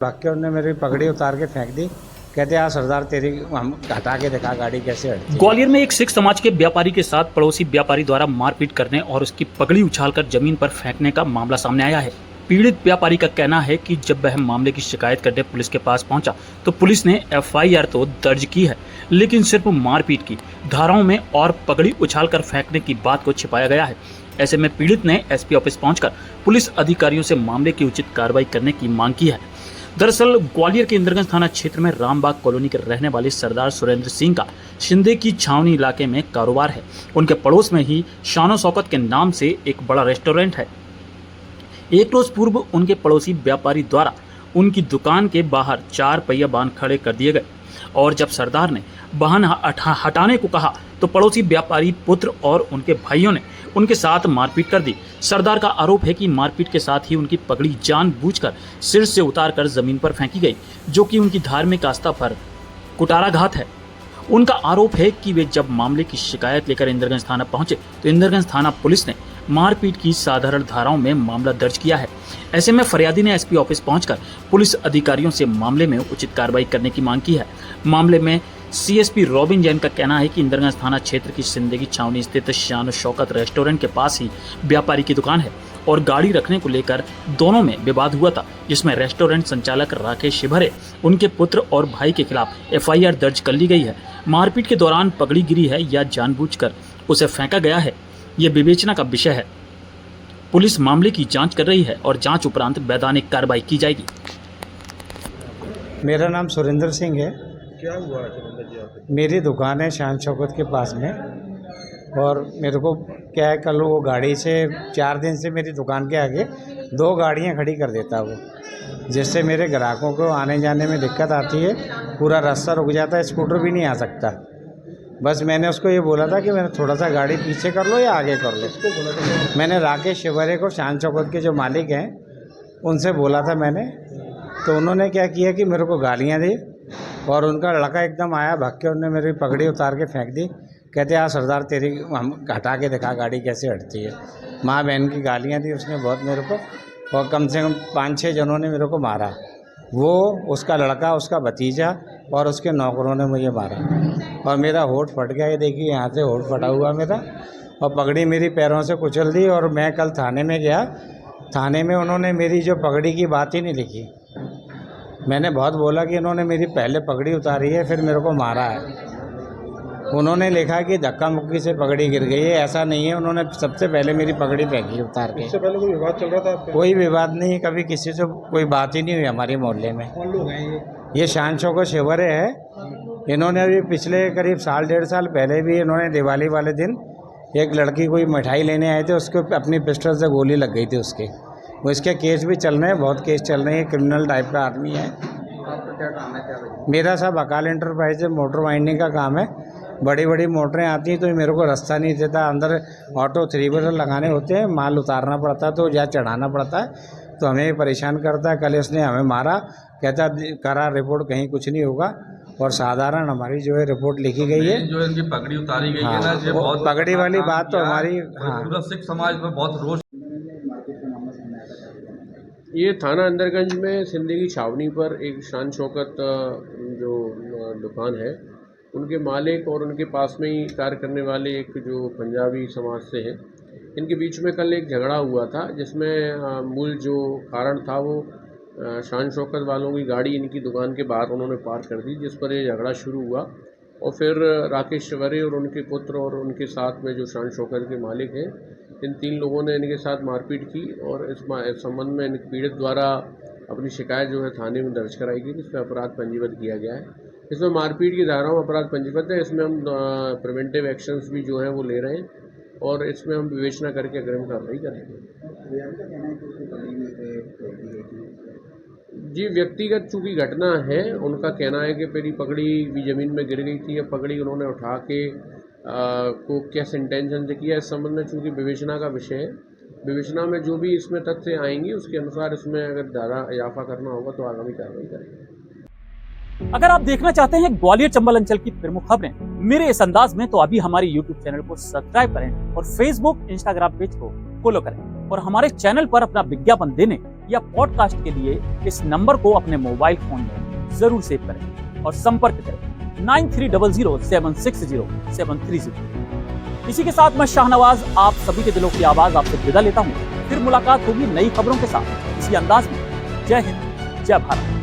भाग के उन्होंने मेरी पगड़ी उतार के फेंक दी। कहते यार सरदार तेरी हम हटा के दिखा गाड़ी कैसे हटती है। ग्वालियर में एक सिख समाज के व्यापारी के साथ पड़ोसी व्यापारी द्वारा मारपीट करने और उसकी पगड़ी उछालकर जमीन पर फेंकने का मामला सामने आया है। पीड़ित व्यापारी का कहना है कि जब वह मामले की शिकायत करने पुलिस के पास पहुंचा तो पुलिस ने एफआईआर तो दर्ज की है, लेकिन सिर्फ मारपीट की धाराओं में और पगड़ी उछालकर फेंकने की बात को छिपाया गया है। ऐसे में पीड़ित ने एसपी ऑफिस पहुंचकर पुलिस अधिकारियों से मामले की उचित कार्रवाई करने की मांग की है। दरअसल ग्वालियर के इंद्रगंज थाना क्षेत्र में रामबाग कॉलोनी के रहने वाले सरदार सुरेंद्र सिंह का शिंदे की छावनी इलाके में कारोबार है। उनके पड़ोस में ही शानो शौकत के नाम से एक बड़ा रेस्टोरेंट है। एक रोज पूर्व उनके पड़ोसी व्यापारी द्वारा उनकी दुकान के बाहर 4 पहिया वाहन खड़े कर दिए गए और जब सरदार ने वाहन हटाने को कहा तो पड़ोसी व्यापारी पुत्र और उनके भाइयों ने उनके साथ मारपीट कर दी। सरदार का आरोप है कि मारपीट के साथ ही उनकी पगड़ी जानबूझकर सिर से उतारकर जमीन पर फेंकी गई, जो कि उनकी धार्मिक आस्था पर कुठाराघात है। उनका आरोप है कि वे जब मामले की शिकायत लेकर इंद्रगंज थाना पहुंचे तो इंद्रगंज थाना पुलिस ने मारपीट की साधारण धाराओं में मामला दर्ज किया है। ऐसे में फरियादी ने एसपी ऑफिस पहुंचकर पुलिस अधिकारियों से मामले में उचित कार्रवाई करने की मांग की है। मामले में सीएसपी रॉबिन जैन का कहना है कि इंद्रगंज थाना क्षेत्र की सिंदे की छावनी स्थित शानो शौकत रेस्टोरेंट के पास ही व्यापारी की दुकान है और गाड़ी रखने को लेकर दोनों में विवाद हुआ था, जिसमें रेस्टोरेंट संचालक राकेश शिभरे, उनके पुत्र और भाई के खिलाफ एफआईआर दर्ज कर ली गई है। मारपीट के दौरान पगड़ी गिरी है या जानबूझकर उसे फेंका गया है, ये विवेचना का विषय है। पुलिस मामले की जांच कर रही है और जांच उपरांत वैधानिक कार्रवाई की जाएगी। मेरा नाम सुरेंद्र सिंह है। क्या हुआ सुरेंद्र जी आपको? मेरी दुकान है शान शौकत के पास में और मेरे को क्या है, कल वो गाड़ी से 4 दिन से मेरी दुकान के आगे 2 गाड़ियां खड़ी कर देता वो, जिससे मेरे ग्राहकों को आने जाने में दिक्कत आती है। पूरा रास्ता रुक जाता है, स्कूटर भी नहीं आ सकता। बस मैंने उसको ये बोला था कि मैंने थोड़ा सा गाड़ी पीछे कर लो या आगे कर लो। इसको बोला था मैंने राकेश शिवरे को, शान चौकत के जो मालिक हैं, उनसे बोला था मैंने। तो उन्होंने क्या किया कि मेरे को गालियां दी और उनका लड़का एकदम आया भाग के, उन्होंने मेरी पगड़ी उतार के फेंक दी। कहते यार सरदार तेरी हम हटा के दिखा गाड़ी कैसे हटती है। माँ बहन की गालियाँ दी उसने बहुत मेरे को, और कम से कम 5-6 जनों ने मेरे को मारा। वो, उसका लड़का, उसका भतीजा और उसके नौकरों ने मुझे मारा और मेरा होठ फट गया। ये देखिए यहाँ से होठ फटा हुआ मेरा, और पगड़ी मेरी पैरों से कुचल दी। और मैं कल थाने में गया, थाने में उन्होंने मेरी जो पगड़ी की बात ही नहीं लिखी। मैंने बहुत बोला कि इन्होंने मेरी पहले पगड़ी उतारी है फिर मेरे को मारा है। उन्होंने लिखा कि धक्का मुक्की से पगड़ी गिर गई है, ऐसा नहीं है। उन्होंने सबसे पहले मेरी पगड़ी फेंकी उतार के। इससे पहले कोई विवाद चल रहा था आपका? कोई विवाद नहीं, कभी किसी से कोई बात ही नहीं हुई हमारे मोहल्ले में। कौन लोग हैं ये शान शौकत शिवरे है। इन्होंने अभी पिछले करीब 1.5 साल पहले भी इन्होंने दिवाली वाले दिन एक लड़की कोई मिठाई लेने आए थे, उसको अपनी पिस्टल से गोली लग गई थी उसके। वो इसके केस भी चल रहे हैं, बहुत केस चल रहे हैं। क्रिमिनल टाइप का आदमी है। आपका क्या काम है? क्या मेरा सब अकाल एंटरप्राइज मोटर वाइंडिंग का काम है। बड़ी बड़ी मोटरें आती हैं तो मेरे को रास्ता नहीं देता। अंदर ऑटो 3 व्हीलर लगाने होते हैं, माल उतारना पड़ता है तो या चढ़ाना पड़ता है, तो हमें परेशान करता है। कल इसने हमें मारा, कहता करा रिपोर्ट, कहीं कुछ नहीं होगा। और साधारण हमारी जो है रिपोर्ट लिखी गई है। जो इनकी पगड़ी उतारी गई हाँ, है ना, ये वो बहुत पगड़ी वाली काम बात तो किया है हमारी, और हाँ। पूरा सिख समाज में बहुत रोष। ये थाना अंदरगंज में सिंदे की छावनी पर एक शान शौकत जो दुकान है, उनके मालिक और उनके पास में ही कार्य करने वाले एक जो पंजाबी समाज से हैं, इनके बीच में कल एक झगड़ा हुआ था, जिसमें मूल जो कारण था वो शान शौकत वालों की गाड़ी इनकी दुकान के बाहर उन्होंने पार कर दी, जिस पर ये झगड़ा शुरू हुआ। और फिर राकेश शिवरे और उनके पुत्र और उनके साथ में जो शान शौकत के मालिक हैं, इन 3 लोगों ने इनके साथ मारपीट की और इस संबंध में इनके पीड़ित द्वारा अपनी शिकायत जो है थाने में दर्ज कराई गई, जिसमें अपराध पंजीबद्ध किया गया है। इसमें मारपीट की धाराओं में अपराध पंजीबद्ध है। इसमें हम प्रिवेंटिव एक्शंस भी जो हैं वो ले रहे हैं और इसमें हम विवेचना करके अग्रिम कार्रवाई करेंगे। जी, व्यक्तिगत चूँकि घटना है, उनका कहना है कि मेरी पगड़ी भी ज़मीन में गिर गई थी या पगड़ी उन्होंने उठा के को किस इंटेंशन से किया, इस संबंध में चूँकि विवेचना का विषय है। विवेचना में जो भी इसमें तथ्य आएंगी उसके अनुसार इसमें अगर धारा इजाफा करना होगा तो आगामी कार्रवाई करेंगे। अगर आप देखना चाहते हैं ग्वालियर चंबल अंचल की प्रमुख खबरें मेरे इस अंदाज में, तो अभी हमारे YouTube चैनल को सब्सक्राइब करें और Facebook, Instagram पेज को फॉलो करें और हमारे चैनल पर अपना विज्ञापन देने या पॉडकास्ट के लिए इस नंबर को अपने मोबाइल फोन में जरूर सेव करें और संपर्क करें 9300760730। इसी के साथ मैं शाहनवाज आप सभी के दिलों की आवाज आपसे विदा लेता हूं। फिर मुलाकात होगी नई खबरों के साथ इसी अंदाज में। जय हिंद, जय भारत।